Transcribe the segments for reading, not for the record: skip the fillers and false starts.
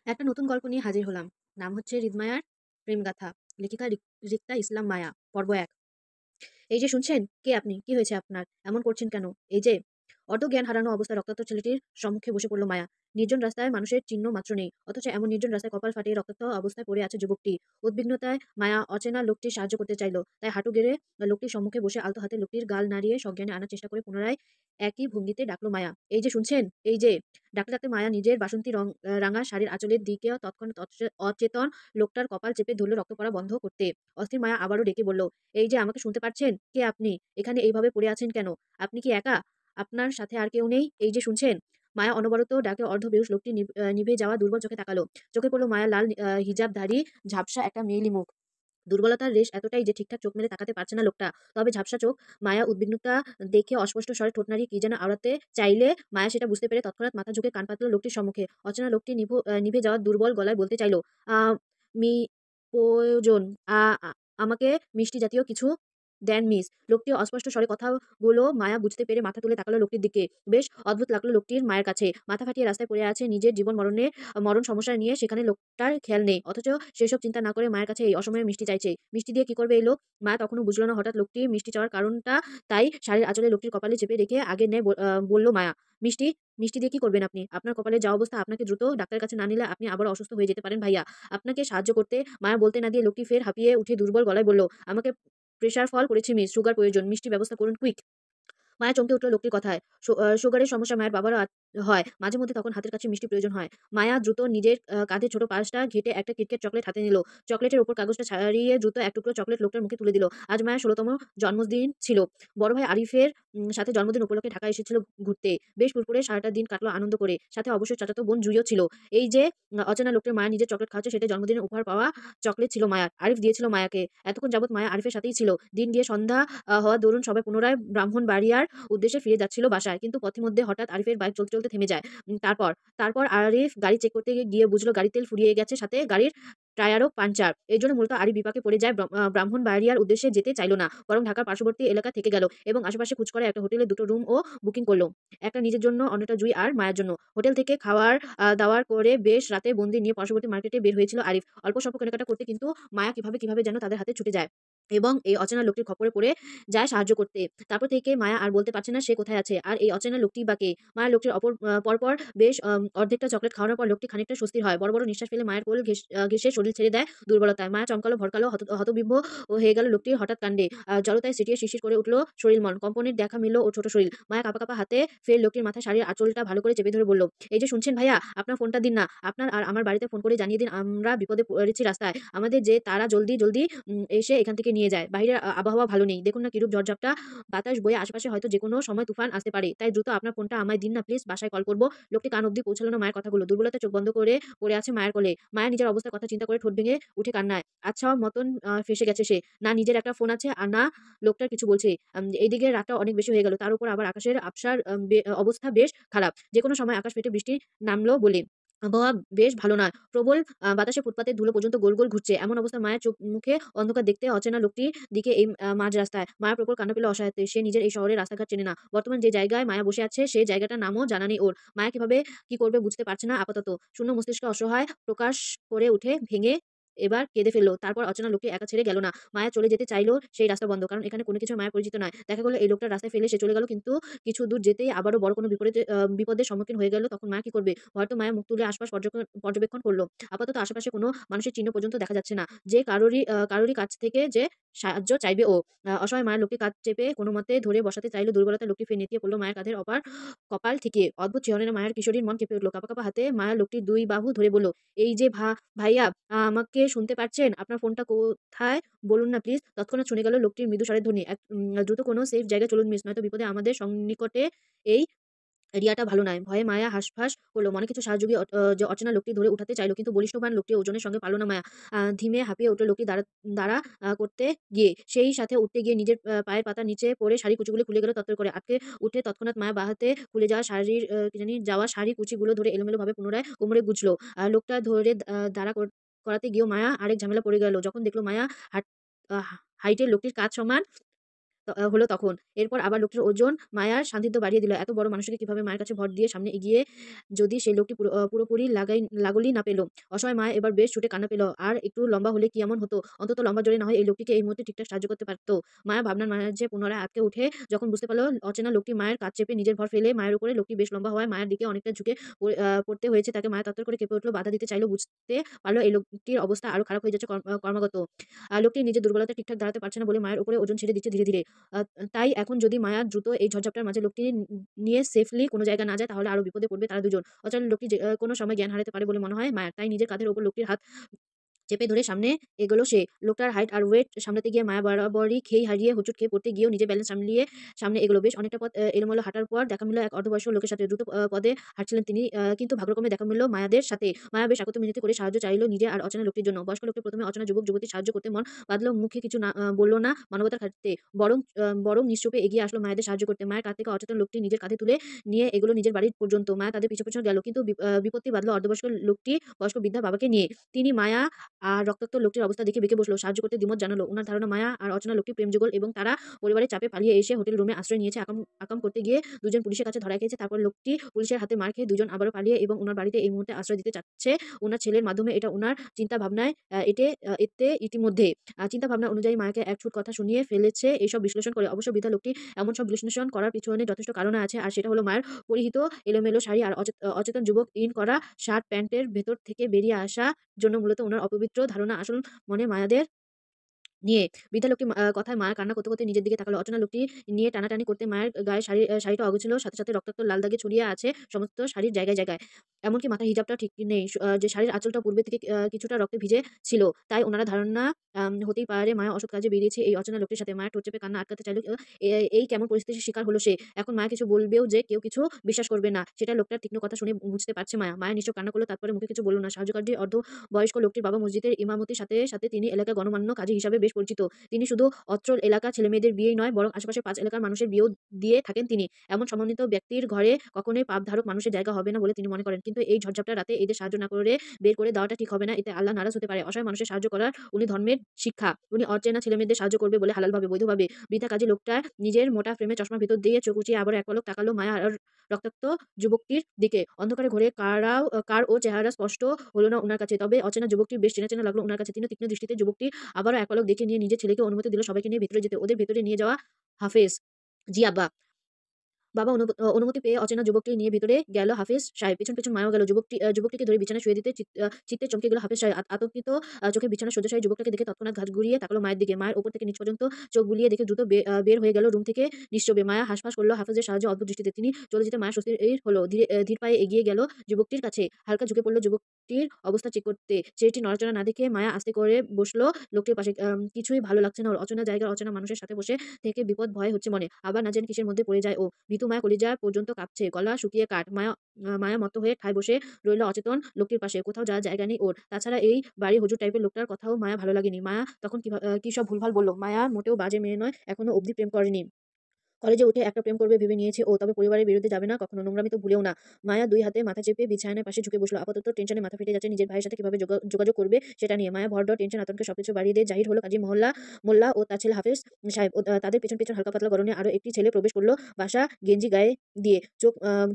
একটা নতুন গল্প নিয়ে হাজির হলাম। নাম হচ্ছে হৃদমায়ার প্রেমগাথা। লেখিকা রিক্তা ইসলাম মায়া। পর্ব ১। এই যে শুনছেন, কে আপনি? কি হয়েছে আপনার? এমন করছেন কেন? এই যে অর্ধজ্ঞান হারানো অবস্থায় রক্তাক্ত ছেলেটির সম্মুখে বসে পড়ল মায়া। নির্জন রাস্তায় মানুষের চিহ্ন মাত্র নেই। অথচ এমন নির্জন রাস্তায় কপাল ফাটিয়ে রক্তাক্ত অবস্থায় পড়ে আছে যুবকটি। উদ্বিগ্নতায় মায়া অচেনা লোকটির সাহায্য করতে চাইল। তাই হাঁটু গেড়ে লোকটির সম্মুখে বসে আলতো হাতে লোকটির গাল নাড়িয়ে সজ্ঞানে আনার চেষ্টা করে পুনরায় একই ভঙ্গিতে ডাকলো মায়া। এই যে শুনছেন, এই যে। ডাকতে ডাকতে মায়া নিজের বাসন্তী রাঙা শাড়ির আঁচলের দিকে তৎক্ষণাৎ অচেতন লোকটার কপাল চেপে ধরল রক্ত পড়া বন্ধ করতে। অস্থির মায়া আবারও ডেকে বলল, এই যে আমাকে শুনতে পাচ্ছেন? কে আপনি? এখানে এইভাবে পড়ে আছেন কেন? আপনি কি একা? আপনার সাথে আর কেউ নেই? এই যে শুনছেন? মায়া অনবরত ডাকে অর্ধবেহুশ লোকটি নিভে যাওয়া দুর্বল চোখে তাকালো। চোখে পড়ল মায়া লাল হিজাবধারী ঝাপসা একটা মেয়েলি মুখ। দুর্বলতার রেশ এতটাই যে ঠিকঠাক চোখ মেলে তাকাতে পারছে না লোকটা। তবে ঝাপসা চোখ। মায়া উদ্বিগ্নতা দেখে অস্পষ্ট স্বরে ঠোঁট নাড়িয়ে কি যেন আওড়াতে চাইলে মায়া সেটা বুঝতে পেরে তৎক্ষণাৎ মাথা ঝুঁকে কান পাতল লোকটির সম্মুখে। অচেনা লোকটি নিভে যাওয়া দুর্বল গলায় বলতে চাইল, আ মি প্রয়োজন। আ আ আমাকে মিষ্টি জাতীয় কিছু দেন মিস। লোকটি অস্পষ্ট স্বরে কথাগুলো মায়া বুঝতে পেরে মাথা তুলে তাকালো লোকটির দিকে। বেশ অদ্ভুত লাগলো লোকটির মায়ের কাছে। মাথা ফাটিয়ে রাস্তায় পড়ে আছে নিজের জীবন মরণ সমস্যা নিয়ে, সেখানে লোকটার খেয়াল নেই। অথচ সেসব চিন্তা না করে মায়ের কাছে এই অসময়ে মিষ্টি চাইছে। মিষ্টি দিয়ে কি করবে এই লোক? মায়া তখনও বুঝল না হঠাৎ লোকটি মিষ্টি চাওয়ার কারণটা। তাই শাড়ির আঁচলে লোকটির কপালে চেপে রেখে আগের ন্যায় বলল মায়া, মিষ্টি? মিষ্টি দিয়ে কি করবেন আপনি? আপনার কপালে যা অবস্থা, আপনাকে দ্রুত ডাক্তারের কাছে না নিলে আপনি আবার অসুস্থ হয়ে যেতে পারেন ভাইয়া। আপনাকে সাহায্য করতে। মায়া বলতে না দিয়ে লোকটি ফের হাঁপিয়ে উঠে দুর্বল গলায় বলল, আমাকে প্রেসার ফল করেছে মিস, সুগার প্রয়োজন, মিষ্টি ব্যবস্থা করুন কুইক। মায়া চমকে উঠল লোকটির কথায়। সুগারের সমস্যা মায়ের বাবারও হয়। মাঝে মধ্যে তখন হাতের কাছে মিষ্টি প্রয়োজন হয়। মায়া দ্রুত নিজের কাঁধে ছোট পার্সটা ঘেঁটে একটা কিটক্যাট চকলেট হাতে নিল। চকলেটের উপর কাগজটা ছাড়িয়ে দ্রুত এক টুকরো চকলেট লোকটার মুখে তুলে দিল। আজ মায়ের ১৬তম জন্মদিন ছিল। বড় ভাই আরিফের সাথে জন্মদিন উপলক্ষে ঢাকায় এসেছিল ঘুরতে। বেশ ফুরফুরে সারাটা দিন কাটলো আনন্দ করে। সাথে অবশ্যই চাচাতো বোন জুইও ছিল। এই যে অচেনা লোকটির মায়া নিজের চকলেট খাওয়াচ্ছে, সেটা জন্মদিনে উপহার পাওয়া চকলেট ছিল মায়ার। আরিফ দিয়েছিল মায়াকে। এতক্ষণ যাবৎ মায়া আরিফের সাথেই ছিল। দিন গিয়ে সন্ধ্যা হওয়ার দরুন সবাই পুনরায় ব্রাহ্মণবাড়িয়ার উদ্দেশ্যে ফিরে যাচ্ছিল বাসায়। কিন্তু পথিমধ্যে হঠাৎ আরিফের বাইক চলতে চলতে থেমে যায়। তারপর আরিফ গাড়ি চেক করতে গিয়ে বুঝলো গাড়ির তেল ফুরিয়ে গেছে, সাথে গাড়ির টায়ারও পাংচার। এর জন্য মূলত আরিফ বিপাকে পড়ে যায়। ব্রাহ্মণবাড়িয়ার উদ্দেশ্যে যেতে চাইল না। বরং ঢাকার পার্শ্ববর্তী এলাকা থেকে গেল এবং আশেপাশে খোঁজ করে একটা হোটেলে দুটো রুম ও বুকিং করলো। একটা নিজের জন্য, অন্যটা জুই আর মায়ের জন্য। হোটেল থেকে খাওয়ার দাওয়ার করে বেশ রাতে বন্দি নিয়ে পার্শ্ববর্তী মার্কেটে বের হয়েছিল আরিফ। অল্প স্বল্প কেনাকাটা করতে, কিন্তু মায়া কিভাবে যেন তাদের হাতে ছুটে যায় এবং এই অচেনা লোকটির খপ্পরে পড়ে যায় সাহায্য করতে। তারপর থেকে মায়া আর বলতে পারছে না সে কোথায় আছে। আর এই অচেনা লোকটিই বা কে? মায়া লোকটির পরপর বেশ অর্ধেকটা চকলেট খাওয়ানোর পর লোকটি খানিকটা স্বস্তির হয়। বড় নিঃশ্বাস ফেলে মায়ের কোল ঘেঁষে শরীর ছেড়ে দেয় দুর্বলতায়। মায়া চমকালো, ভড়কালো, হতবিহ্বল হয়ে গেল লোকটির হঠাৎ কাণ্ডে। জড়তায় সিটিয়ে শিরশির করে উঠল শরীর মন। কম্পনের দেখা মিলল ওর ছোট শরীর। মায়া কাঁপা কাঁপা হাতে ফের লোকটির মাথায় শাড়ির আঁচলটা ভালো করে চেপে ধরে বলল, এই যে শুনছেন ভাইয়া, আপনার ফোনটা দিন না। আপনার আর আমার বাড়িতে ফোন করে জানিয়ে দিন আমরা বিপদে পড়েছি রাস্তায়। আমাদের যে তারা জলদি এসে এখান থেকে নিয়ে যায়। বাহিরের আবহাওয়া ভালো নেই। দেখুন না কিরূপ ঝড়ঝাপটা বাতাস বয়ে, আশেপাশে হয়তো যেকোনো সময় তুফান আসতে পারে। তাই দ্রুত আপনার ফোনটা আমায় দিন না প্লিজ, বাসায় কল করব। লোকটি কান অব্দি পৌঁছালো না মায়ের কথাগুলো। দুর্বলতায় চোখ বন্ধ করে পড়ে আছে মায়ের কোলে। মায়া নিজের অবস্থার কথা চিন্তা করে ঠোঁট ভেঙে উঠে কান্নায়। আচ্ছা মতন ফেঁসে গেছে সে। না নিজের একটা ফোন আছে আর না লোকটার কিছু বলছে। এইদিকে রাতটা অনেক বেশি হয়ে গেল। তার উপর আবার আকাশের আবসার অবস্থা বেশ খারাপ। যেকোনো সময় আকাশ ফেটে বৃষ্টি নামলো বলে। আবহাওয়া বেশ ভালো নয়। প্রবল বাতাসে ফুটপাতের ধুলো পর্যন্ত গোল গোল ঘুরছে। এমন অবস্থায় মায়ের চোখ মুখে অন্ধকার দেখতে অচেনা লোকটির দিকে এই মাঝ রাস্তায়। মায়ার প্রবল কান্না পেল অসহায়ত্বে। সে নিজের এই শহরের রাস্তাঘাট চেনে না। বর্তমান যে জায়গায় মায়া বসে আছে সে জায়গাটার নামও জানা নেই ওর। মায়া কিভাবে কি করবে বুঝতে পারছে না আপাতত। শূন্য মস্তিষ্কে অসহায় প্রকাশ করে উঠে ভেঙে এবার কেঁদে ফেলল। তারপর অচেনা লোকটি একা ছেড়ে গেল না। মায়া চলে যেতে চাইল, সেই রাস্তা বন্ধ। কারণ এখানে কোনো কিছু মায়া পরিচিত নয়। দেখা গেল এই লোকটা রাস্তায় ফেলে সে চলে গেল, কিন্তু কিছু দূর যেতেই আবারও বড় কোনো বিপদের সম্মুখীন হয়ে গেল। তখন মায়া কি করবে? হয়তো মায়া মুখ তুলে আশপাশ পর্যবেক্ষণ করল। আপাতত আশেপাশে কোনো মানুষের চিহ্ন পর্যন্ত দেখা যাচ্ছে না। যে কারোরই কাছ থেকে যে সাহায্য চাইবে ও। অসহায় মায়ের লোকটির কাঁধ চেপে কোনোমতে ধরে বসাতে চাইল। দুর্বলতায় লোকটি ফের নেতিয়ে পড়ল মায়ের কাঁধের অপার কপাল ঠেকিয়ে। অদ্ভুত শিহরণে মায়ের কিশোরীর মন কেঁপে উঠল। কাঁপা কাঁপা হাতে মায়া লোকটির ২ বাহু ধরে বলল, এই যে ভাইয়া, আমাকে শুনতে পারছেন? আপনার ফোনটা কোথায় বলুন না প্লিজ। তৎক্ষণাৎ শুনে গেল লোকটির মৃদু স্বরের ধ্বনি। দ্রুত কোনো সেফ জায়গায় চলুন মিস, নয়তো বিপদে আমাদের সন্নিকটে এই এরিয়াটা ভালো নয়। ভয়ে মায়া হাঁসফাঁস করল। মনে কিছু সাহসযোগী যে অচেনা লোকটি ধরে উঠাতে চাইল, কিন্তু বলিষ্ঠবান লোকটির ওজনের সঙ্গে পারল না মায়া। ধিমে হাঁপিয়ে উঠল লোকটি দাঁড়া করতে গিয়ে। সেই সাথে উঠতে গিয়ে নিজের পায়ের পাতার নিচে পড়ে শাড়ি কুচিগুলো খুলে গেল তত্তর করে। আঁতকে উঠে তৎক্ষণাৎ মায়া বাঁ হাতে খুলে যাওয়া শাড়ি কুচিগুলো ধরে এলোমেলোভাবে পুনরায় কোমরে গুজল। লোকটা ধরে দাঁড়া করাতে গিয়েও মায়া আরেক ঝামেলা পড়ে গেল। যখন দেখল মায়া হাট আ হাইটের লোকটির কাঁধ সমান হলো তখন। এরপর আবার লোকটির ওজন মায়ার সান্নিধ্য বাড়িয়ে দিল। এত বড় মানুষটিকে কিভাবে মায়ের কাছে ভর দিয়ে সামনে এগিয়ে যদি সেই লোকটি পুরোপুরি লাগলই না পেল। অসহায় মায়া এবার বেশ ছুটে কান্না পেল। আর একটু লম্বা হলে কি এমন হতো? অন্তত লম্বা জোরে না হয় এই লোকটিকে এই মুহূর্তে ঠিকঠাক সাহায্য করতে পারত। মায়া ভাবনার মাঝে পুনরায় আঁতকে উঠে যখন বুঝতে পারল অচেনা লোকটি মায়ের কাঁধ চেপে নিজের ভর ফেলে মায়ের উপরে, লোকটি বেশ লম্বা হওয়ায় মায়ের দিকে অনেকটা ঝুঁকে পড়তে হয়েছে তাকে। মায়া তত্তর করে কেঁপে উঠল, বাধা দিতে চাইল, বুঝতে পারল এই লোকটির অবস্থা আরো খারাপ হয়ে যাচ্ছে ক্রমাগত। লোকটি নিজের দুর্বলতা ঠিকঠাক দাঁড়াতে পারছে না বলে মায়ের উপরে ওজন ছেড়ে দিচ্ছে ধীরে ধীরে। আ তাই এখন যদি মায়া দ্রুত এই ঝড়ঝাপটার মাঝে লোকটি নিয়ে সেফলি কোনো জায়গায় না যায় তাহলে আরো বিপদে পড়বে তারা দুজন। অচেনা লোকটি যে কোনো সময় জ্ঞান হারাতে পারে বলে মনে হয় মায়ার। তাই নিজের কাঁধের উপর লোকটির হাত চেপে ধরে সামনে এগোলো সে। লোকটার হাইট আর ওয়েট সামলাতে গিয়ে মায়া বরাবরই খেই হারিয়ে হোঁচট খেয়ে পড়তে গিয়েও নিজের ব্যালেন্স সামলিয়ে সামনে এগোলো। বেশ অনেকটা পথ এলোমেলো হাঁটার পর দেখা মিলল এক অর্ধবয়স্ক লোকের সাথে। দ্রুত পদে হাঁটছিলেন তিনি, কিন্তু ভাগ্যক্রমে দেখা মিলল মায়াদের সাথে। মায়া বেশ আকুতি মিনতি করে সাহায্য চাইল নিজে আর অচেনা লোকটির জন্য। বয়স্ক লোকটি প্রথমে অচেনা যুবক-যুবতীর সাহায্য করতে মন বাঁধল, মুখে কিছু বলল না মানবতার খাতিরে। বরং নিশ্চুপে এগিয়ে আসলো মায়াদের সাহায্য করতে। মায়ের কাঁধ থেকে অচেতন লোকটি নিজের কাঁধে তুলে নিয়ে এগোলো নিজের বাড়ি পর্যন্ত। মায়া তাদের পিছু পিছু গেল, কিন্তু বিপত্তি বাধল অর্ধবয়স্ক লোকটি বয়স্ক বৃদ্ধা বাবাকে নিয়ে। তিনি মায়া আর রক্তাক্ত লোকটির অবস্থা দেখে বেঁকে বসলো। সাহায্য করতে দ্বিমত জানালো। উনার ধারণা মায়া আর অচেনা লোকটি প্রেমযুগল এবং তারা পরিবারের চাপে পালিয়ে এসে হোটেল রুমে আশ্রয় নিয়েছে। আকাম করতে গিয়ে দুজন পুলিশের কাছে ধরা খেয়েছে। তারপর লোকটি পুলিশের হাতে মার খেয়ে দুজন আবারও পালিয়ে এবং উনার বাড়িতে এই মুহূর্তে আশ্রয় দিতে চাচ্ছে উনার ছেলের মাধ্যমে। এটা উনার চিন্তা ভাবনায় এতে ইতিমধ্যে চিন্তা ভাবনা অনুযায়ী মায়াকে এক ছুট কথা শুনিয়ে ফেলেছে এইসব বিশ্লেষণ করে। অবশ্য বৃদ্ধা লোকটি এমন সব বিশ্লেষণ করার পিছনে যথেষ্ট কারণ আছে, আর সেটা হলো মায়ের পরিহিত এলোমেলো শাড়ি আর অচেতন যুবক ইন করা শার্ট প্যান্টের ভেতর থেকে বেরিয়ে আসা জন্য মূলত উনার অপবিত্র ধারণা আসল মনে মায়াদের নিয়ে। বৃদ্ধা লোকটি কথায় মায়া কান্না করতে করতে নিজের দিকে তাকালো। অচেনা লোকটি নিয়ে টানাটানি করতে মায়ের গায়ে শাড়িটা অগোছালো, সাথে সাথে রক্তাক্ত লাল দাগে ছড়িয়ে আছে সমস্ত শাড়ির জায়গায় জায়গায়। এমনকি মাথার হিজাবটাও ঠিক নেই। যে শাড়ির আঁচলটা পূর্বে থেকে কিছুটা রক্তে ভিজে ছিল। তাই উনারা ধারণা হতেই পারে মায়া অসৎ কাজে বেরিয়েছে এই অচেনা লোকটির সাথে। মায়া ঠোঁট চেপে কান্না আটকাতে চাইল। এই কেমন পরিস্থিতির শিকার হলো সে। এখন মায়া কিছু বলবেও যে কেউ কিছু বিশ্বাস করবে না, সেটা লোকটার তীক্ষ্ণ কথা শুনে বুঝতে পারছে মায়া। মায়া নিশ্চয় কান্না করলো, তারপরে মুখে কিছু বলল না। সাহায্যকারী বয়স্ক লোকটির বাবা মসজিদের ইমামতির সাথে সাথে তিনি এলাকার গণ্যমান্য কাজী হিসাবে বেশ পরিচিত। তিনি শুধু অত্র এলাকার ছেলেমেয়েদের বিয়েই নয়, বরং আশেপাশের ৫ এলাকার মানুষের বিয়েও দিয়ে থাকেন তিনি। এমন সম্মানিত ব্যক্তির ঘরে কখনোই পাপধারক মানুষের জায়গা হবে না বলে তিনি মনে করেন। কিন্তু এই ঝড়ঝাপটার রাতে এদের সাহায্য না করে বের করে দেওয়াটা ঠিক হবে না। এতে আল্লাহ নারাজ হতে পারে। অসহায় মানুষের সাহায্য করার উনি ধর্মের শিক্ষা। উনি অচেনা ছেলেমেয়েদের সাহায্য করবে বলে হালালভাবে, বৈধভাবে। বৃদ্ধা কাজী লোকটা নিজের মোটা ফ্রেমে চশমার ভিতর দিয়ে চোখ উঁচিয়ে আবার এক পলক তাকালো মায়া আর রক্তাক্ত যুবকটির দিকে। অন্ধকারে ঘোরে কার ও চেহারা স্পষ্ট হলো না উনার কাছে। তবে অচেনা যুবকটি বেশ চেনা চেনা লাগলো উনার কাছে। তিনি তীক্ষ্ণ দৃষ্টিতে যুবকটি আবারও এক পলক দেখে নিয়ে নিজের ছেলেকে অনুমতি দিল সবাইকে নিয়ে ভেতরে যেতে। ওদের ভেতরে নিয়ে যাওয়া হাফেজ। জি আব্বা। বাবা অনুমতি পেয়ে অচেনা যুবকটি নিয়ে ভিতরে গেল হাফেজ সাহেব। পেছন পেছন মায়াও গেল। যুবকটিকে ধরে বিছানায় শুয়ে দিতে চিত্তে চমকে গেল হাফেজ সাহেব। আতঙ্কিত চোখে বিছানায় শয্যাশায়ী যুবকটাকে দেখে তৎক্ষণাৎ ঘাড় ঘুরিয়ে তাকালো মায়ের দিকে। মায়ের ওপর থেকে নিচ পর্যন্ত চোখ বুলিয়ে দেখে দ্রুত বের হয়ে গেল রুম থেকে নিশ্চবে। মায়া হাসফাস করল হাফেজের সাহায্যে অদ্ভুত দৃষ্টিতে। তিনি চলে যেতে মায়া স্বস্তির হলো। ধীর পায়ে এগিয়ে গেল যুবকটির কাছে। হালকা ঝুঁকে পড়ল যুবকটির অবস্থা চেক করতে। ছেলেটি নড়াচড়া না দেখে মায়া আস্তে করে বসলো লোকটির পাশে। কিছুই ভালো লাগছে না ওর। অচেনা জায়গার অচেনা মানুষের সাথে বসে থেকে বিপদ ভয় হচ্ছে মনে। আবার না জানি কিসের মধ্যে পড়ে যায় ও। ভীতু মায়া কলিজা পর্যন্ত কাঁপছে, গলা শুকিয়ে কাঠ। মায়া মত্ত হয়ে ঠায় বসে রইল অচেতন লোকটির পাশে। কোথাও যাওয়ার জায়গা নেই ওর। তাছাড়া এই বাড়ি হুজুর টাইপের লোকটার কথাও মায়া ভালো লাগেনি। মায়া তখন কি সব ভুলভাল বলল। মায়া মোটেও বাজে মেয়ে নয়, এখনো অবধি প্রেম করেনি। কলেজে উঠে একটা প্রেম করবে ভেবে নিয়েছে ও, তবে পরিবারের বিরুদ্ধে যাবে না কখনো, নোংরামি তো ভুলেও না। মায়া ২ হাতে মাথা চেপে বিছানার পাশে ঝুঁকে বসলো। আপাতত টেনশনে মাথা ফেটে যাচ্ছে নিজের ভাইয়ের সাথে কিভাবে যোগাযোগ করবে সেটা নিয়ে। মায়া ভরডর টেনশন আতঙ্কে সবকিছু বাড়িয়ে দিয়ে জাহির হলো কাজী মোল্লা ও তার ছেলে হাফেজ সাহেব। তাদের পেছন পেছন হালকা পাতলা গরনে আরো একটি ছেলে প্রবেশ করলো বাসা গেঞ্জি গায়ে দিয়ে।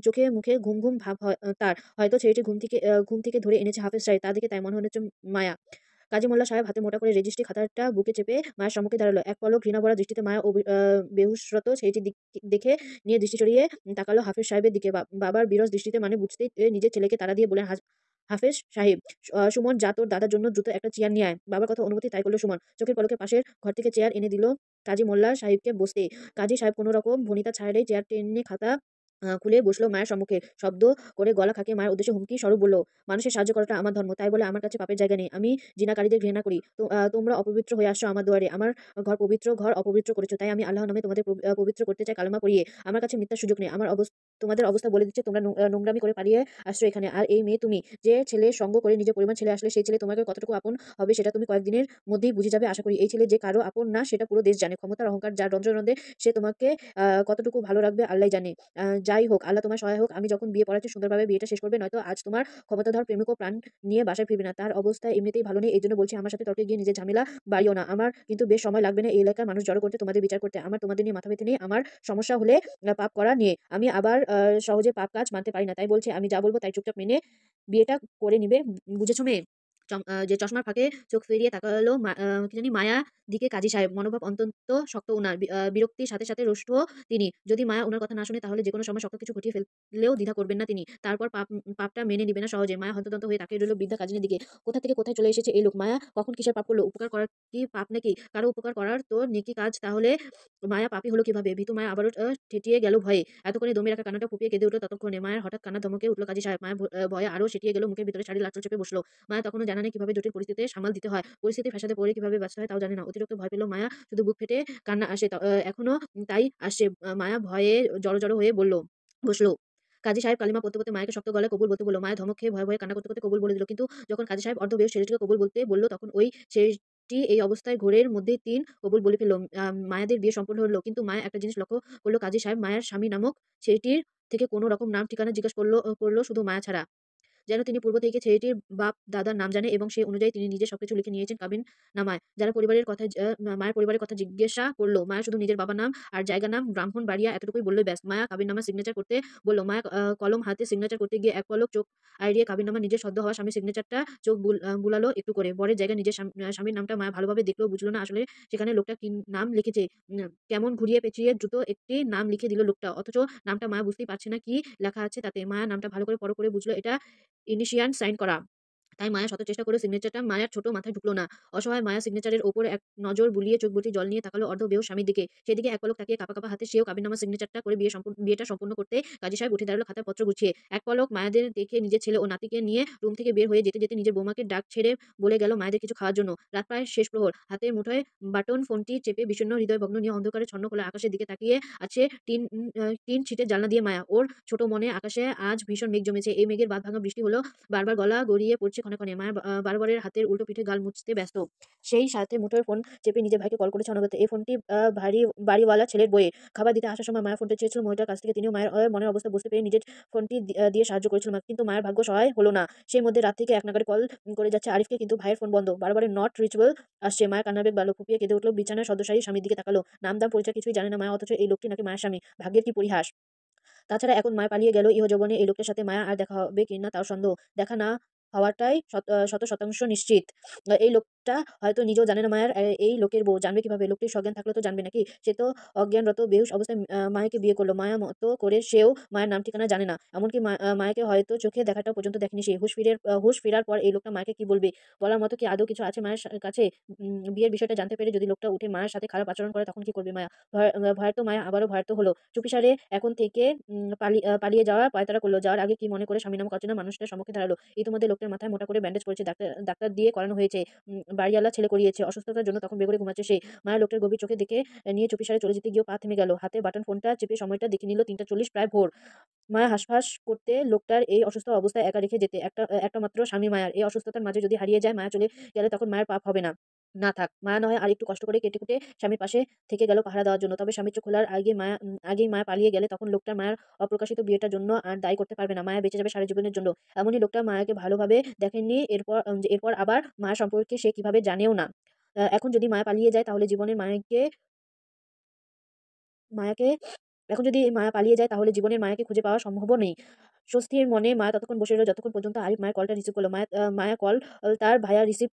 চোখে মুখে ঘুম ঘুম ভাব তার। হয়তো ছেলেটি ঘুম থেকে ধরে এনেছে হাফেজ সাহেব, তা দেখে তাই মনে হচ্ছে মায়া। কাজী মোল্লা সাহেব হাতে মোটা করে রেজিস্ট্রি খাতাটা বুকে চেপে মায়ের সম্মুখে দাঁড়ালো। এক পলক ঘৃণা ভরা দৃষ্টিতে মায়া বেহুশরত ছেলেটির দেখে নিয়ে দৃষ্টি সরিয়ে তাকালো হাফেজ সাহেবের দিকে। বাবার বিরস দৃষ্টিতে মানে বুঝতেই নিজের ছেলেকে তাড়া দিয়ে বললেন, হাফেজ সাহেব, সুমন, যা তোর দাদার জন্য দ্রুত একটা চেয়ার নিয়ে আয়। বাবার কথা অনুমতি তাই করলো সুমন। চোখের পলকে পাশের ঘর থেকে চেয়ার এনে দিল কাজী মোল্লা সাহেবকে বসতে। কাজী সাহেব কোনো রকম ভনিতা ছাড়াই চেয়ার টেনে খাতা খুলে বসলো মায়ের সম্মুখে। শব্দ করে গলা খাকিয়ে মায়ের উদ্দেশ্যে হুমকি স্বরূপ বলল, মানুষের সাহায্য করাটা আমার ধর্ম, তাই বলে আমার কাছে পাপের জায়গা নেই। আমি জিনাকারীদের ঘৃণা করি। তোমরা অপবিত্র হয়ে আসছো আমার দুয়ারে। আমার ঘর পবিত্র, ঘর অপবিত্র করেছো। তাই আমি আল্লাহর নামে তোমাদের পবিত্র করতে চাই কালেমা পড়িয়ে। আমার কাছে মিথ্যার সুযোগ নেই। আমার তোমাদের অবস্থা বলে দিচ্ছে। তোমরা নোংরামি করে পালিয়ে আসছো এখানে। আর এই মেয়ে তুমি, যে ছেলের সঙ্গ করে নিজের পরিবার ছেলে আসলে সেই ছেলে তোমাকে কতটুকু আপন হবে সেটা তুমি কয়েকদিনের মধ্যেই বুঝে যাবে আশা করি। এই ছেলে যে কারো আপন না সেটা পুরো দেশ জানে। ক্ষমতার অহংকার যার রন্ধ্রে রন্ধ্রে, সে তোমাকে কতটুকু ভালো রাখবে আল্লাহই জানে। যাই হোক, আল্লাহ তোমার সহায় হোক। আমি যখন বিয়ে পড়াচ্ছি সুন্দরভাবে বিয়েটা শেষ করবে, নয়তো আজ তোমার ক্ষমতাধর প্রেমিকও প্রাণ নিয়ে বাসায় ফিরবে না। তার অবস্থা এমনিতেই ভালো নেই, এই জন্য বলছি আমার সাথে তর্কে গিয়ে নিজের ঝামেলা বাড়িও না। আমার কিন্তু বেশ সময় লাগবে না এই এলাকার মানুষ জড়ো করতে, তোমাদের বিচার করতে। আমার তোমাদের নিয়ে মাথা ব্যথা নেই। আমার সমস্যা হলে পাপ করা নিয়ে। আমি আবার সহজে পাপ কাজ মানতে পারি না। তাই বলছি আমি যা বলবো তাই চুপচাপ মেনে বিয়েটা করে নিবে। বুঝেছো মেয়ে? যে চশমার ফাঁকে চোখ ফিরিয়ে তাকালো কি জানি মায়া দিকে কাজী সাহেব। মনোভাব অত্যন্ত শক্ত উনার। বিরক্তির সাথে সাথে রুষ্টও তিনি। যদি মায়া উনার কথা না শুনে তাহলে যেকোনো সময় শক্ত কিছু ঘটিয়ে ফেললেও দ্বিধা করবেন না তিনি। তারপর পাপটা মেনে নিবে না সহজে। মায়া হন্তদন্ত হয়ে তাকিয়ে রইল বৃদ্ধা কাজিনের দিকে। কোথা থেকে কোথায় চলে এসেছে এই লোক? মায়া কখন কিসের পাপ করলো? উপকার করার কি পাপ নাকি? কারো উপকার করার তো নেকি কাজ, তাহলে মায়া পাপী হলো কিভাবে? ভীতু মায়া আবারও ঠেটিয়ে গেল ভয়ে। এতক্ষণে দমে রাখা কান্নাটা ফুপিয়ে কেঁদে উঠল ততক্ষণে। মায়ের হঠাৎ কান্না ধমকে উঠল কাজী সাহেব। মায়া ভয়ে আরো সেটিয়ে গেল, মুখের ভিতরে শাড়ির আঁচল চেপে বসলো। মায়া তখনও জানে না কিভাবে জটিল পরিস্থিতিতে সামাল দিতে হয়। পরিস্থিতি ফ্যাসাদে পড়ে কিভাবে বাঁচতে হয় তাও জানে না। অতিরিক্ত ভয় পেল মায়া, শুধু বুক ফেটে কান্না আসে। এখনো তাই আসছে। মায়া ভয়ে জড়ো হয়ে বসলো। কাজী সাহেব কালিমা পড়তে পড়তে মায়াকে শক্ত গলায় কবুল বলতে বলল। মায়া ধমক খেয়ে ভয়ে ভয়ে কান্না করতে করতে কবুল বলে দিল। কিন্তু যখন কাজী সাহেব অর্ধবেহুশ ছেলেটিকে কবুল বলতে বলল, তখন ওই ছেলেটি এই অবস্থায় ঘোরের মধ্যেই ৩ কবুল বলে ফেলল। মায়াদের বিয়ে সম্পূর্ণ হলো। কিন্তু মায়া একটা জিনিস লক্ষ্য করলো, কাজী সাহেব মায়ার স্বামী নামক ছেলেটির থেকে কোনো রকম নাম ঠিকানা জিজ্ঞেস করলো শুধু মায়া ছাড়া। যেন তিনি পূর্ব থেকে ছেলেটির বাপ দাদার নাম জানে এবং সেই অনুযায়ী তিনি নিজে সবকিছু লিখে নিয়েছেন কাবিননামায়। যারা পরিবারের কথা মায়ের পরিবারের কথা জিজ্ঞাসা করলো, মায়া শুধু নিজের বাবার নাম আর জায়গার নাম ব্রাহ্মণবাড়িয়া এতটুকুই বললেই ব্যাস। মায়া কাবিননামা সিগনেচার করতে বলল। মায়া কলম হাতে সিগনেচার করতে গিয়ে এক পলক চোখ আড়িয়ে কাবিননামা নিজের সদ্য হওয়া স্বামীর সিগনেচারটা চোখ বুলালো একটু করে। বরের জায়গায় নিজের স্বামীর নামটা মায়া ভালোভাবে দেখলেও বুঝলো না আসলে সেখানে লোকটা কি নাম লিখেছে। কেমন ঘুরিয়ে পেঁচিয়ে দ্রুত একটি নাম লিখে দিল লোকটা, অথচ নামটা মায়া বুঝতেই পারছে না কি লেখা আছে তাতে। মায়া নামটা ভালো করে পড় করে বুঝলো এটা ইনিশিয়াল সাইন করা। তাই মায়া শত চেষ্টা করে সিগনেচারটা মায়ার ছোট মাথায় ঢুকলো না। অসহায় মায়া সিগনেচারের ওপর এক নজর বুলিয়ে চোখ বুজে জল নিয়ে তাকালো অর্ধবেহুশ স্বামীর দিকে। সেদিকে এক পলক তাকিয়ে কাঁপা কাঁপা হাতে সেও কাবিননামা সিগনেচারটা করে বিয়েটা সম্পূর্ণ করতে কাজী সাহেব উঠে দাঁড়ালো খাতায় পত্র গুছিয়ে। এক পলক মায়াদের দেখে নিজের ছেলে ও নাতিকে নিয়ে রুম থেকে বের হয়ে যেতে যেতে নিজের বৌমাকে ডাক ছেড়ে বলে গেল মায়াদের কিছু খাওয়ার জন্য। রাত প্রায় শেষ প্রহর। হাতের মুঠোয় বাটন ফোনটি চেপে বিষণ্ণ হৃদয়ভগ্ন নিয়ে অন্ধকারে ছন্ন খোলা আকাশের দিকে তাকিয়ে আছে টিন ছিটের জানলা দিয়ে মায়া। ওর ছোট মনে আকাশে আজ ভীষণ মেঘ জমেছে। এই মেঘের বাঁধ ভাঙা বৃষ্টি হলো বারবার গলা গড়িয়ে পড়ছে ক্ষণে ক্ষণে। মায়া বারবারের হাতের উল্টো পিঠে গাল মুছতে ব্যস্ত। সেই সাথে মুঠোয় ফোন চেপে নিজের ভাইকে কল করেছে অনবরত। এই ফোনটি বাড়িওয়ালা ছেলের বইয়ে। খাবার দিতে আসার সময় মায়া ফোনটা চেয়েছিল মহিলার কাছ থেকে। তিনিও মায়ের মনের অবস্থা বুঝতে পেরে নিজের ফোনটি দিয়ে সাহায্য করেছিল। কিন্তু মায়ের ভাগ্য সহায় হলো না। সেই মধ্যে রাত থেকে এক নাগাড়ে কল করে যাচ্ছে আরিফকে, কিন্তু ভাইয়ের ফোন বন্ধ। বারবারের নট রিচেবল আসছে। মায়া কান্নার বেগ বাড়ল, ফুপিয়ে কেঁদে উঠলো। বিছানায় সদ্যশায়ী স্বামীর দিকে তাকালো। নাম দাম পরিচয় কিছুই জানে না মায়া, অথচ এই লোকটি নাকি মায়ের স্বামী। ভাগ্যের কি পরিহাস! তাছাড়া এখন মায়া পালিয়ে গেল ইহযৌবনে, এই লোকটার সাথে মায়া আর দেখা হবে কিনা তাও সন্দেহ। দেখা না হওয়াটাই শত শতাংশ নিশ্চিত। এই লোকটা হয়তো নিজেও জানে না মায়ার এই লোকের বউ। জানবে কিভাবে? লোকটির সজ্ঞান থাকলে তো জানবে নাকি? সে তো অজ্ঞানরত বেহুশ অবস্থায় মায়াকে বিয়ে করলো। মায়া মতো করে সেও মায়ের নাম ঠিকানা জানে না। এমনকি মায়াকে হয়তো চোখে দেখাটাও পর্যন্ত দেখেনি সে। হুঁশ ফেরার পর এই লোকটা মায়াকে কি বলবে? বলার মতো কি আদৌ কিছু আছে মায়ের কাছে? বিয়ের বিষয়টা জানতে পেরে যদি লোকটা উঠে মায়ের সাথে খারাপ আচরণ করে তখন কি করবে মায়া? ভয়ার্ত মায়া আবারও ভয়ার্ত হলো। চুপিসারে এখন থেকে পালিয়ে যাওয়া পায়তারা করলো। যাওয়ার আগে কি মনে করে স্বামী নামক অচেনা মানুষটার সম্মুখে দাঁড়ালো। ইতিমধ্যে লোকটার মাথায় মোটা করে ব্যান্ডেজ করেছে, ডাক্তার দিয়ে করানো হয়েছে। বাড়িওয়ালা ছেলে করিয়েছে। অসুস্থতার জন্য তখন বেঘোরে ঘুমাচ্ছে সে। মায়া লোকটার গভীর চোখে দেখে নিয়ে চুপিসারে চলে যেতে গিয়েও পা থেমে গেল। হাতে বাটন ফোনটা চেপে সময়টা দেখে নিল ৩টা ৪০, প্রায় ভোর। মায়া হাঁসফাঁস করতে লোকটার এই অসুস্থ অবস্থায় একা রেখে যেতে। একটা মাত্র স্বামী মায়ার। এই অসুস্থতার মাঝে যদি হারিয়ে যায়, মায়া চলে গেলে তখন মায়ের পাপ হবে না। না থাক, মায়া না হয় আর একটু কষ্ট করে কেটে স্বামীর পাশে থেকে গেল পাহারা দেওয়ার জন্য। তবে স্বামীর চোখ খোলার আগেই মায়া পালিয়ে গেলে তখন লোকটার মায়ের অপ্রকাশিত বিয়েটার জন্য আর দায়ী করতে পারবে না। মায়া বেঁচে যাবে সারা জীবনের জন্য। এমনই লোকটা মায়াকে ভালোভাবে দেখেননি। এরপর আবার মায়া সম্পর্কে সে কিভাবে জানেও না। এখন যদি মায়া পালিয়ে যায় তাহলে জীবনের মায়াকে এখন যদি মায়া পালিয়ে যায় তাহলে জীবনের মায়াকে খুঁজে পাওয়া সম্ভবও নেই। স্বস্তির মনে মায়া ততক্ষণ বসে রইল যতক্ষণ পর্যন্ত আরিফ মায়ের কলটা রিসিভ করলো। মায়া কল তার ভাইয়া রিসিভ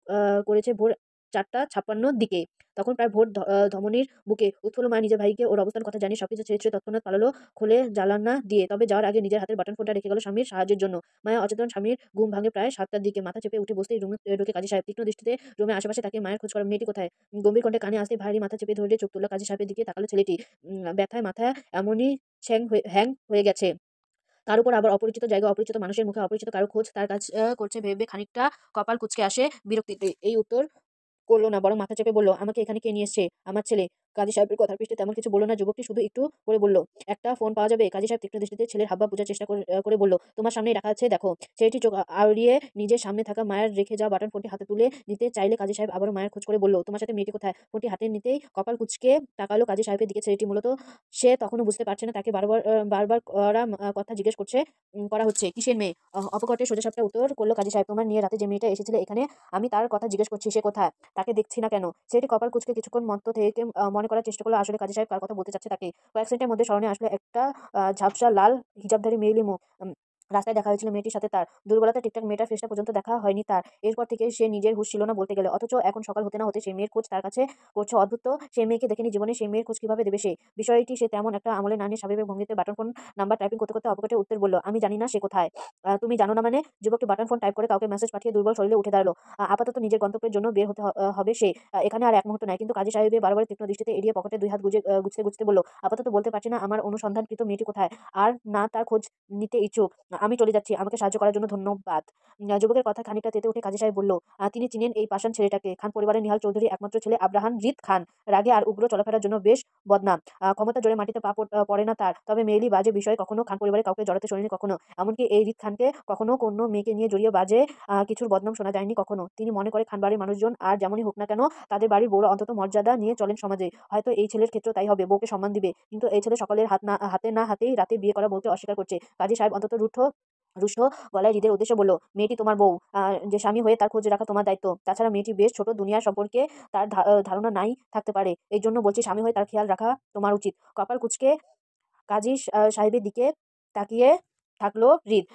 করেছে ভোর ৪টা ৫৬ দিকে। তখন প্রায় ভোর ধমনীর বুকে। উৎফুল্ল মায়া নিজের ভাইকে ওর অবস্থান কথা জানিয়ে সবকিছু ছেড়ে তৎক্ষণাৎ পালালো খোলে জানালা দিয়ে। তবে যাওয়ার আগে নিজের হাতের বাটন ফোনটা রেখে গেল স্বামীর সাহায্যের জন্য। মায়া অচেতন স্বামীর ঘুম ভাঙে প্রায় ৭টার দিকে। মাথা চেপে উঠে বসতেই রুমে ঢোকে কাজী সাহেব। তীক্ষ্ণ দৃষ্টিতে রুমে আশেপাশে তাকিয়ে মায়ের খোঁজ করা। মেয়েটি কোথায়? গম্ভীর কণ্ঠে কানে আসতে ভারী মাথা চেপে ধরে চোখ তুলল কাজী সাহেবের দিকে তাকালো ছেলেটি। ব্যথায় মাথা এমনই হ্যাং হয়ে গেছে। তার উপর আবার অপরিচিত জায়গায় অপরিচিত মানুষের মুখে অপরিচিত কারো খোঁজ তার কাজ করছে ভেবে খানিকটা কপাল কুঁচকে আসে বিরক্তিতে। এই উত্তর করলো না, বরং মাথা চেপে বলল, আমাকে এখানে কে নিয়ে এসছে? আমার ছেলে। কাজী সাহেবের কথার পৃষ্ঠে তেমন কিছু বলল না। যুবকটি শুধু একটু করে বলল, "একটা ফোন পাওয়া যাবে?" কাজী সাহেব তীক্ষ্ণ দৃষ্টিতে ছেলের হাবভাব বোঝার চেষ্টা করে বলল, "তোমার সামনেই রাখা আছে, দেখো।" ছেলেটি চোখ আউড়িয়ে নিজের সামনে থাকা মায়ের রেখে যাওয়া বাটন ফোনটি হাতে তুলে নিতে চাইলে কাজী সাহেব আবারও মায়ের খোঁজ করে বলল, "তোমার সাথে মেয়েটি কোথায়?" ফোনটি হাতে নিতেই কপাল কুঁচকে তাকালো কাজী সাহেবের দিকে। ছেলেটি মূলত সে তখনও বুঝতে পারছে না তাকে বারবার কথা জিজ্ঞেস করা হচ্ছে। "কিসের মেয়ে?" অপকটে সোজাসাপটা উত্তর করল কাজী সাহেব, "তোমার নিয়ে রাতে যে মেয়েটা এসেছিল এখানে, আমি তার কথা জিজ্ঞেস করছি। সে কোথায়? তাকে দেখছি না কেন?" ছেলেটি কপাল কুঁচকে কিছুক্ষণ মত্ত থেকে মনে করার চেষ্টা করল আসলে কাজী সাহেব কার কথা বলতে চাচ্ছে তাকে। কয়েক সেকেন্ডের মধ্যে স্মরণে আসলো একটা ঝাপসা লাল হিজাবধারী মেয়েলি মুখ। রাস্তায় দেখা হয়েছিল মেয়েটির সাথে তার। দুর্বলতা টিকটাক মেয়েটার ফেসটা পর্যন্ত দেখা হয়নি তার। এরপর থেকে সে নিজের হুঁশ ছিল না বলতে গেলে। অথচ এখন সকাল হতে না হতে সেই মেয়ের খোঁজ তার কাছে করছে। অদ্ভুত তো, সেই মেয়েকে দেখেনি জীবনে, সেই মেয়ের খোঁজ কিভাবে দেবে সে? বিষয়টি সে তেমন একটা আমলে না নিয়ে স্বাভাবিক ভঙ্গিতে বাটন ফোন নাম্বার টাইপিং করতে করতে অপকটে উত্তর বলল, "আমি জানি না সে কোথায়।" "তুমি জানো না মানে?" যুবকটি বাটন ফোন টাইপ করে কাউকে মেসেজ পাঠিয়ে দুর্বল শরীরে উঠে দাঁড়ালো। আপাতত নিজের গন্তব্যের জন্য বের হতে হবে সে। এখানে আর এক মুহূর্ত নাই। কিন্তু কাজী সাহেবের বারবার তীক্ষ্ণ দৃষ্টিতে এড়িয়ে পকেটে ২ হাত গুজতে গুজতে বলল, "আপাতত বলতে পারছি না আমার অনুসন্ধানকৃত মেয়েটি কোথায়। আর না তার খোঁজ নিতে ইচ্ছুক। আমি চলে যাচ্ছি। আমাকে সাহায্য করার জন্য ধন্যবাদ।" যুবকের কথা খানিকটা তেতে উঠে কাজী সাহেব বলল, তিনি চিনেন এই পাষাণ ছেলেটাকে। খান পরিবারের নিহাল চৌধুরী একমাত্র ছেলে আব্রাহাম রীদ খান। রাগে আর উগ্র চলাফেরার জন্য বেশ বদনাম। ক্ষমতার জোরে মাটিতে পা পড়ে না তার। তবে মেয়েলি বাজে বিষয়ে কখনো খান পরিবারে কাউকে জড়াতে শোনেনি কখনো। এমনকি এই রীদ খানকে কখনো কোনো মেয়েকে নিয়ে জড়িয়ে বাজে কিছুর বদনাম শোনা যায়নি কখনো। তিনি মনে করে খান বাড়ির মানুষজন আর যেমনই হোক না কেন, তাদের বাড়ির বউরা অন্তত মর্যাদা নিয়ে চলেন সমাজে। হয়তো এই ছেলের ক্ষেত্রেও তাই হবে, বউকে সম্মান দিবে। কিন্তু এই ছেলে সকলের হাতে না হাতেই রাতে বিয়ে করা বউকে অস্বীকার করছে। কাজী সাহেব অন্তত রুষ্ট গলায় হৃদের উদ্দেশ্যে বলল, "মেয়েটি তোমার বউ। যে স্বামী হয়ে তার খোঁজ রাখা তোমার দায়িত্ব। তাছাড়া মেয়েটি বেশ ছোট, দুনিয়া সম্পর্কে তার ধারণা নাই থাকতে পারে। এইজন্য বলছি স্বামী হয়ে তার খেয়াল রাখা তোমার উচিত।" কপাল কুঁচকে কাজী সাহেবের দিকে তাকিয়ে থাকলো হৃদ।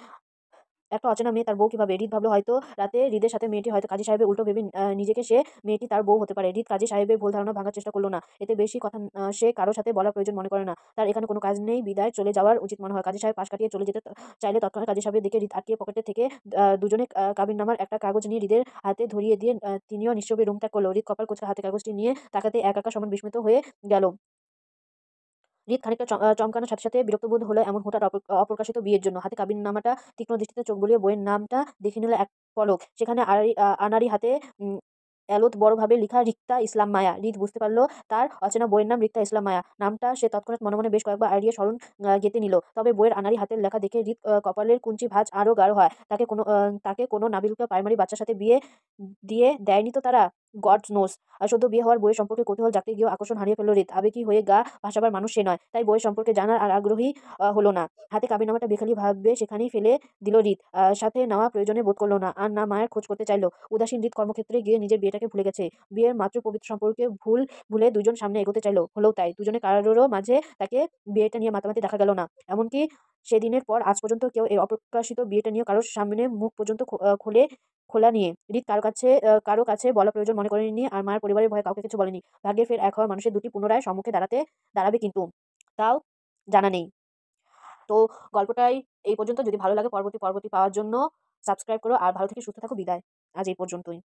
একটা অচেনা মেয়ে তার বউ কিভাবে? হৃদ ভাবল হয়তো রাতে হৃদের সাথে মেয়েটি হয়তো কাজী সাহেবের উল্টো ভেবে নিজেকে মেয়েটি তার বউ হতে পারে। হৃদ কাজী সাহেবের ভুল ধারণা ভাঙার চেষ্টা করল না। এতে বেশি কথা সে কারো সাথে বলার প্রয়োজন মনে করে না। তার এখানে কোনো কাজ নেই, বিদায় চলে যাওয়ার উচিত মনে হয়। কাজী সাহেব পাশ কাটিয়ে চলে যেতে চাইলে তৎক্ষণাৎ কাজী সাহেবের দিকে হৃদ আটকিয়ে পকেটে থেকে দুজনে কাবিননামার একটা কাগজ নিয়ে হৃদের হাতে ধরিয়ে দিয়ে তিনিও নিঃশব্দে রুম ত্যাগ করল। হৃদ কপাল কুঁচকে হাতে কাগজটি নিয়ে তাকাতে একা সমান বিস্মিত হয়ে গেল। হৃদ খানিকটা চমকানোর সাথে সাথে বিরক্ত বোধ হলো এমন হুঠাৎ অপ্রকাশিত বিয়ের জন্য। হাতে কাবিননামাটা তীক্ষ্ণ দৃষ্টিতে চোখ বুলিয়ে বইয়ের নামটা দেখে নিল এক পলক। সেখানে আনাড়ি হাতে উম এলোত বড়ভাবে লিখা রিক্তা ইসলাম মায়া। হৃদ বুঝতে পারল তার অচেনা বইয়ের নাম রিক্তা ইসলাম মায়া। নামটা সে তৎক্ষণাৎ মনে মনে বেশ কয়েকবার আড়িয়ে স্মরণ গেঁথে নিল। তবে বইয়ের আনাড়ি হাতের লেখা দেখে হৃদ কপালের কুঞ্চি ভাঁজ আরও গাঢ় হয়। তাকে কোনো নাবিলকা প্রাইমারি বাচ্চার সাথে বিয়ে দিয়ে দেয়নি তো তারা? God knows. সদ্য বিয়ে হওয়ার বইয়ের সম্পর্কে কৌতূহল জাগতে গিয়েও আকর্ষণ হারিয়ে ফেলল হৃদ। আবেগী হয়ে গা ভাসাবার মানুষ সে নয়। তাই বইয়ের সম্পর্কে জানার আর আগ্রহী হলো না। হাতে কাবিননামাটা বেখালিভাবে সেখানেই ফেলে দিল হৃদ। সাথে নেওয়া প্রয়োজনে বোধ করল না। আর না মায়ের খোঁজ করতে চাইল। উদাসীন হৃদ কর্মক্ষেত্রে গিয়ে নিজের বিয়েটাকে ভুলে গেছে। বিয়ের মাত্র পবিত্র সম্পর্কে ভুলে দুজন সামনে এগোতে চাইল। হলোও তাই। দুজনে কারোরও মাঝে তাকে বিয়েটা নিয়ে মাতামাতি দেখা গেল না। এমনকি সেদিনের পর আজ পর্যন্ত কেউ এই অপ্রকাশিত বিয়েটা নিয়ে কারোর সামনে মুখ পর্যন্ত খোলা নিয়ে হৃদ কারো কাছে বলা প্রয়োজন মনে করেনি, আর মায়ের পরিবারের ভয়ে কাউকে কিছু বলেনি। ভাগ্যের ফের এক হওয়া মানুষের দুটি পুনরায় সম্মুখে দাঁড়াবে কিন্তু। তাও জানা নেই। তো গল্পটাই এই পর্যন্ত। যদি ভালো লাগে পরবর্তী পাওয়ার জন্য সাবস্ক্রাইব করো। আর ভালো থেকে সুস্থ থাকো। বিদায়। আজ এই পর্যন্তই।